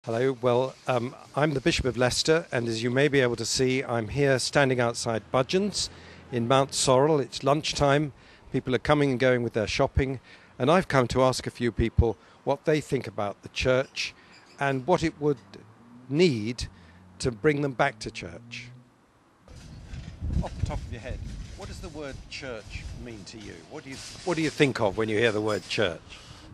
Hello, I'm the Bishop of Leicester, and as you may be able to see, I'm here standing outside Budgeon's in Mountsorrel. It's lunchtime, people are coming and going with their shopping, and I've come to ask a few people what they think about the church and what it would need to bring them back to church. Off the top of your head, what does the word church mean to you? What do you think of when you hear the word church?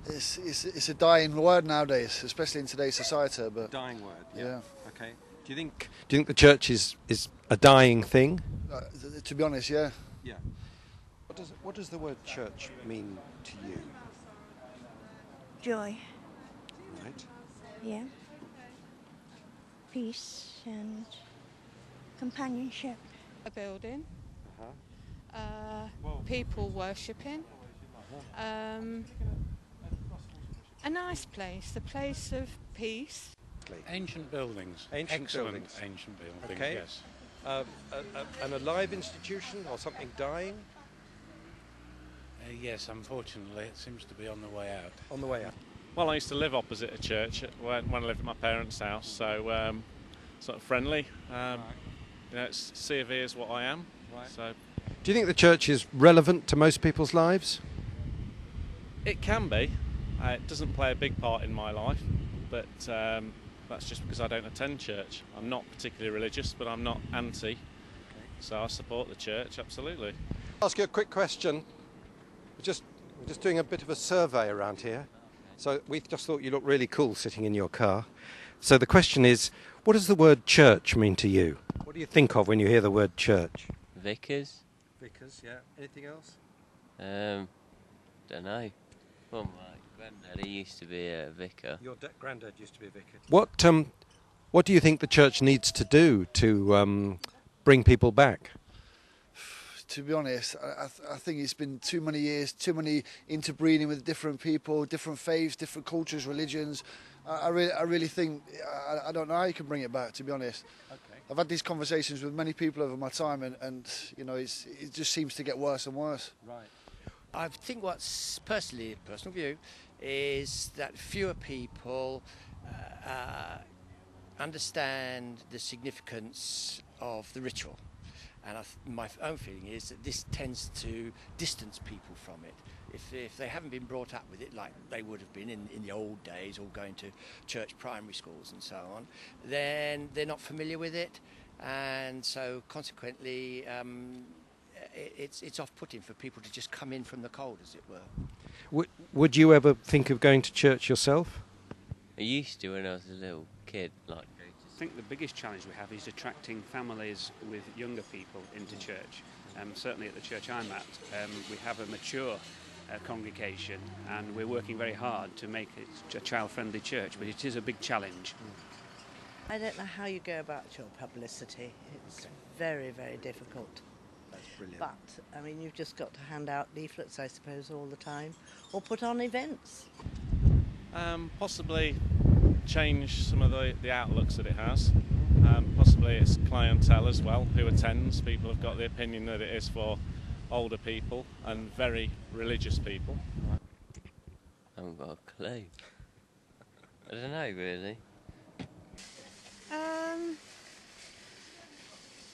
It's a dying word nowadays, especially in today's society. But Dying word, yeah. Okay. Do you think the church is a dying thing? To be honest, yeah. Yeah. What does the word church mean to you? Joy, Right. yeah. Peace and companionship. A building, Uh-huh. people worshipping, a nice place, a place of peace. Ancient buildings. Ancient Excellent buildings. ancient buildings, Okay. yes. An alive institution or something dying Yes, unfortunately, it seems to be on the way out. on the way out? Well, I used to live opposite a church when I lived at my parents' house, so sort of friendly. C of E is what I am. Right. So Do you think the church is relevant to most people's lives? it can be. It doesn't play a big part in my life, but that's just because I don't attend church. I'm not particularly religious, but I'm not anti. So I support the church, absolutely. I'll ask you a quick question. We're just doing a bit of a survey around here. So we just thought you looked really cool sitting in your car. So the question is, what does the word church mean to you? What do you think of when you hear the word church? Vicars? Vicars, yeah. Anything else? Don't know. Well, my granddad, he used to be a vicar. Your granddad used to be a vicar. What do you think the church needs to do to bring people back? To be honest, I think it's been too many years, too many interbreeding with different people, different faiths, different cultures, religions. I really think I don't know how you can bring it back. To be honest, Okay. I've had these conversations with many people over my time, and you know, it just seems to get worse and worse. Right. I think what's personally a personal view is that fewer people understand the significance of the ritual, and my own feeling is that this tends to distance people from it. If they haven't been brought up with it like they would have been in the old days, or going to church primary schools and so on, then they're not familiar with it, and so consequently it's off-putting for people to just come in from the cold, as it were. Would you ever think of going to church yourself? I used to when I was a little kid, like. I think the biggest challenge we have is attracting families with younger people into church. Certainly at the church I'm at, we have a mature congregation, and we're working very hard to make it a child-friendly church, but it is a big challenge. I don't know how you go about your publicity. It's very, very difficult. That's brilliant. But, I mean, you've just got to hand out leaflets, I suppose, all the time, or put on events. Possibly change some of the outlooks that it has. Possibly its clientele as well, who attends. People have got the opinion that it is for older people and very religious people. I haven't got a clue. I don't know, really.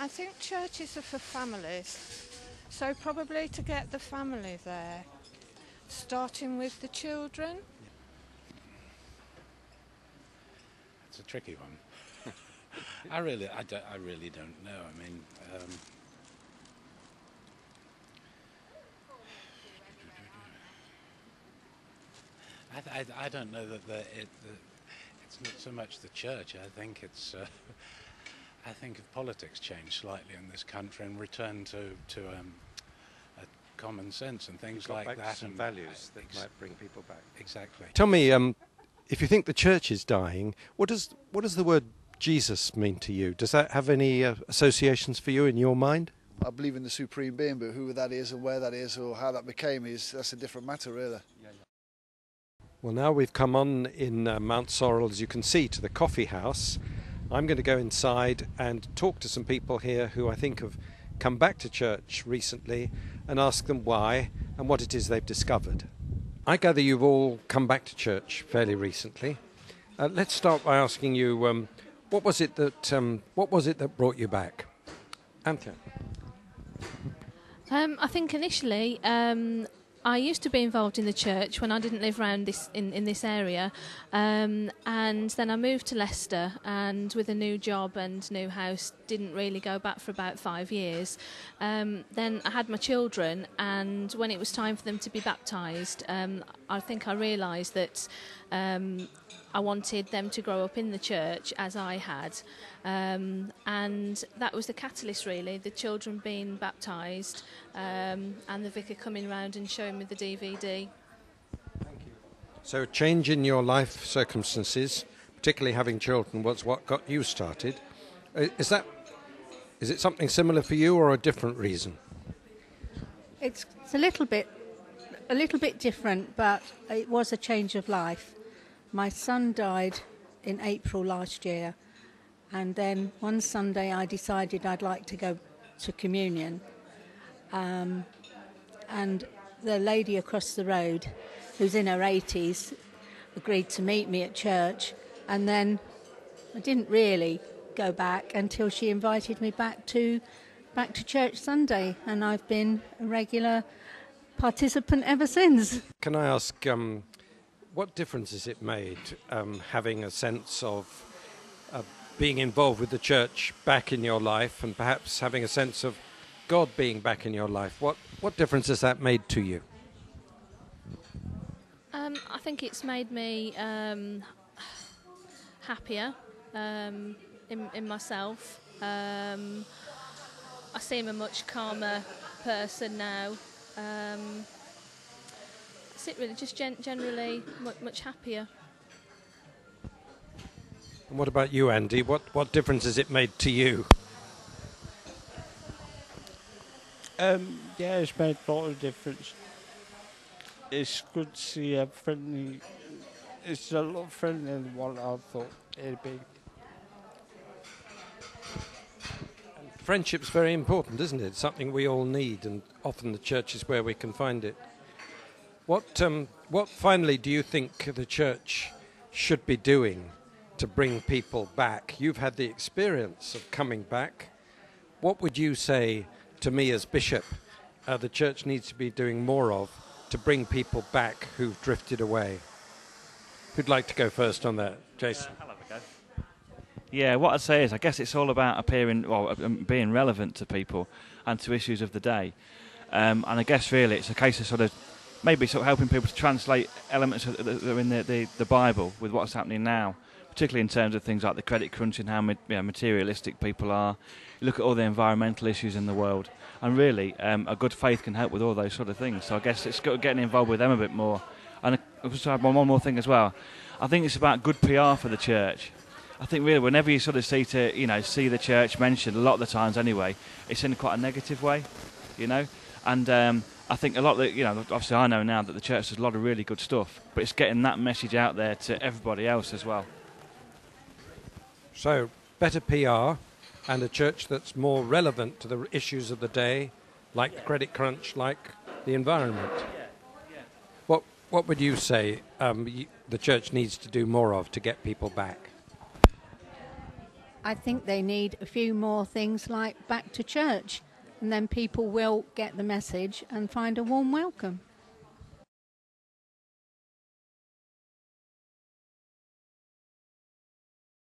I think churches are for families, so probably to get the family there, starting with the children. It's a tricky one. I really don't know. I mean, I don't know that it's not so much the church. I think it's. I think if politics change slightly in this country and return to a common sense and things like that, some and values that might bring people back. Exactly. Tell me, if you think the church is dying, what does the word Jesus mean to you? Does that have any associations for you in your mind? I believe in the supreme being, but who that is and where that is or how that became that's a different matter, really. Well, now we've come on in Mountsorrel, as you can see, to the coffee house. I'm going to go inside and talk to some people here who I think have come back to church recently and ask them why and what it is they've discovered. I gather you've all come back to church fairly recently. Let's start by asking you, what was it that brought you back? Anthea. I think initially I used to be involved in the church when I didn't live around in this area, and then I moved to Leicester, and with a new job and new house didn't really go back for about 5 years. Then I had my children, and when it was time for them to be baptised, I think I realised that I wanted them to grow up in the church as I had, and that was the catalyst really, the children being baptised, and the vicar coming round and showing me the DVD. Thank you. So a change in your life circumstances, particularly having children, was what got you started. Is it something similar for you or a different reason? It's a little bit different, but it was a change of life. My son died in April last year, and then one Sunday I decided I'd like to go to communion, and the lady across the road, who's in her 80s, agreed to meet me at church, and then I didn't really go back until she invited me back to church Sunday, and I've been a regular participant ever since. Can I ask, what difference has it made having a sense of being involved with the church back in your life, and perhaps having a sense of God being back in your life? What difference has that made to you? I think it's made me happier in myself. I seem a much calmer person now. That's it really, just generally much happier. And what about you, Andy? What difference has it made to you? Yeah, it's made a lot of difference. It's good to see a friendly. It's a lot friendlier than what I thought it'd be. Friendship's very important, isn't it? It's something we all need, and often the church is where we can find it. What finally do you think the church should be doing to bring people back? You've had the experience of coming back. What would you say to me as bishop the church needs to be doing more of to bring people back who've drifted away? Who'd like to go first on that? Jason. I'll have a go. Yeah, what I'd say is I guess it's all about being relevant to people and to issues of the day. And I guess really it's a case of sort of helping people to translate elements that are in the Bible with what's happening now, particularly in terms of things like the credit crunch and how materialistic people are. You look at all the environmental issues in the world, and really a good faith can help with all those sort of things. So I guess it's getting involved with them a bit more. And I just have one more thing as well. I think it's about good PR for the church. I think really whenever you sort of see the church mentioned, a lot of the times anyway, it's in quite a negative way, And I think a lot of obviously I know now that the church does a lot of really good stuff, but it's getting that message out there to everybody else as well. So, better PR and a church that's more relevant to the issues of the day, like the credit crunch, like the environment. What would you say the church needs to do more of to get people back? I think they need a few more things like back to church, and then people will get the message and find a warm welcome.